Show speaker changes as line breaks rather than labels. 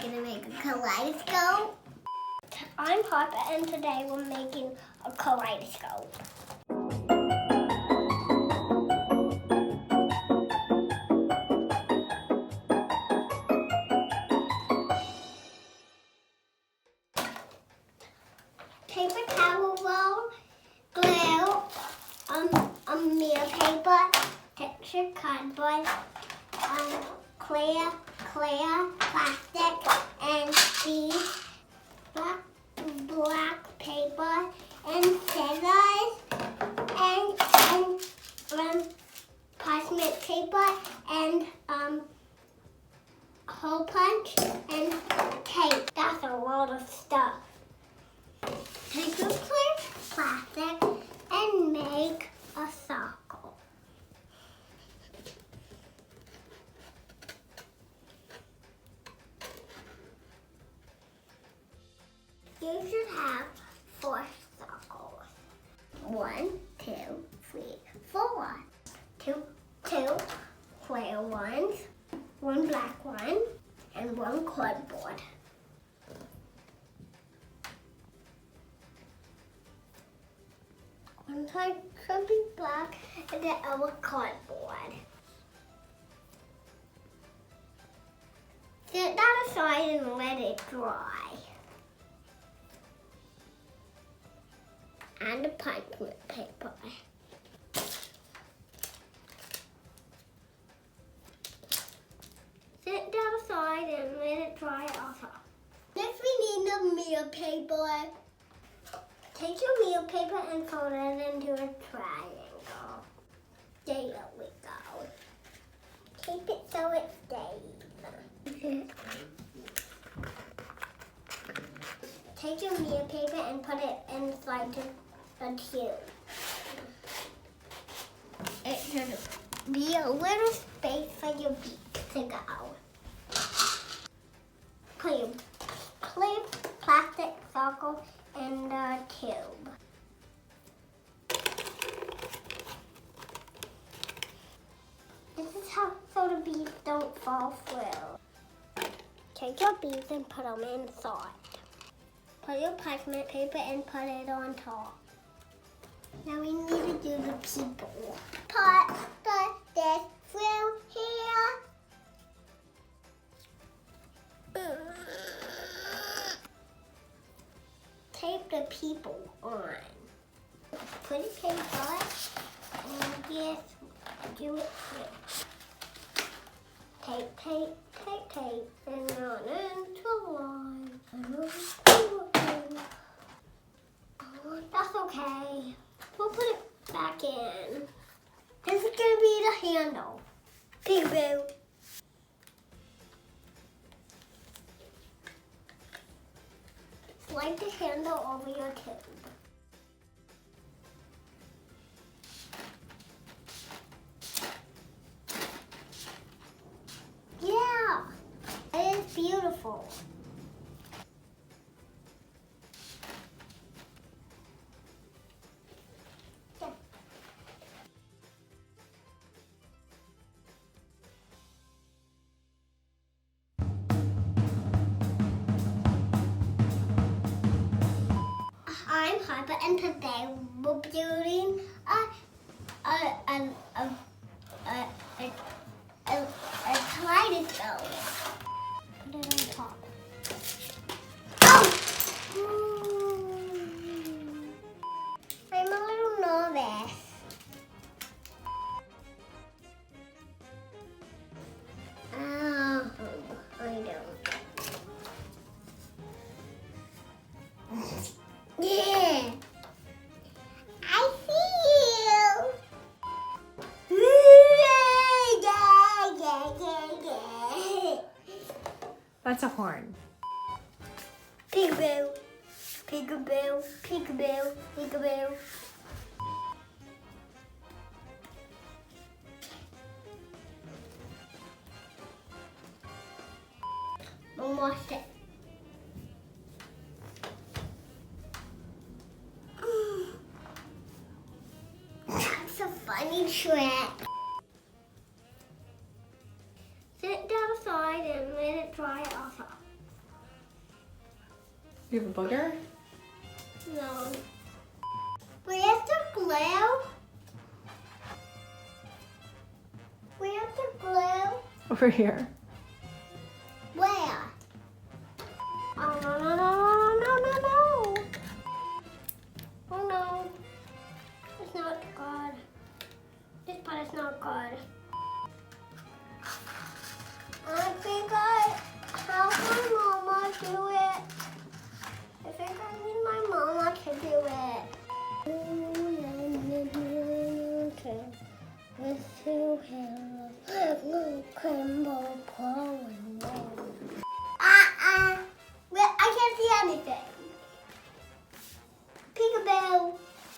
gonna make a kaleidoscope. I'm Harper, and today we're making a kaleidoscope. Paper towel roll, glue, meal paper, texture cardboard, clear plastic, and these black paper, and scissors, and parchment paper, and hole punch, and tape. That's a lot of stuff. Take a clear plastic and make a circle. You should have 4 circles. 1, 2, 3, 4. Two clear ones, 1 black one, and 1 cardboard. One side should be black and the other cardboard. Set that aside and let it dry. And the parchment paper. Set that aside and let it dry also. Next we need the meal paper. Take your meal paper and fold it into a triangle. There we go. Tape it so it stays. Take your meal paper and put it inside the tube. It should be a little space for your beak to go. Put your clear plastic circle in the tube. This is how so the beads don't fall through. Take your beads and put them inside. Put your parchment paper and put it on top. Now we need to do the people. Put this through here. Tape the people on. Put the paper and just do it quick. Tape, and run into line. That's okay. We'll put it back in. This is gonna be the handle. Peekaboo. Slide the handle over your tube. Yeah, it is beautiful. I'm Harper, and today we're building a kaleidoscope. Put it on top. Oh! I'm a little nervous. Oh, I don't. Yeah, I see you.
That's a horn.
Peekaboo, peekaboo, peekaboo, peekaboo. Almost it. That's a funny trick. Sit down aside and let it dry also.
You have a booger?
No. Where's the glue? Where's the glue?
Over here.
Where? Oh, no, no, no, no, no, no, no. Oh, no. It's not good. This part is not good. I think I help my mama do it. I think I need my mama to do it. With two hands,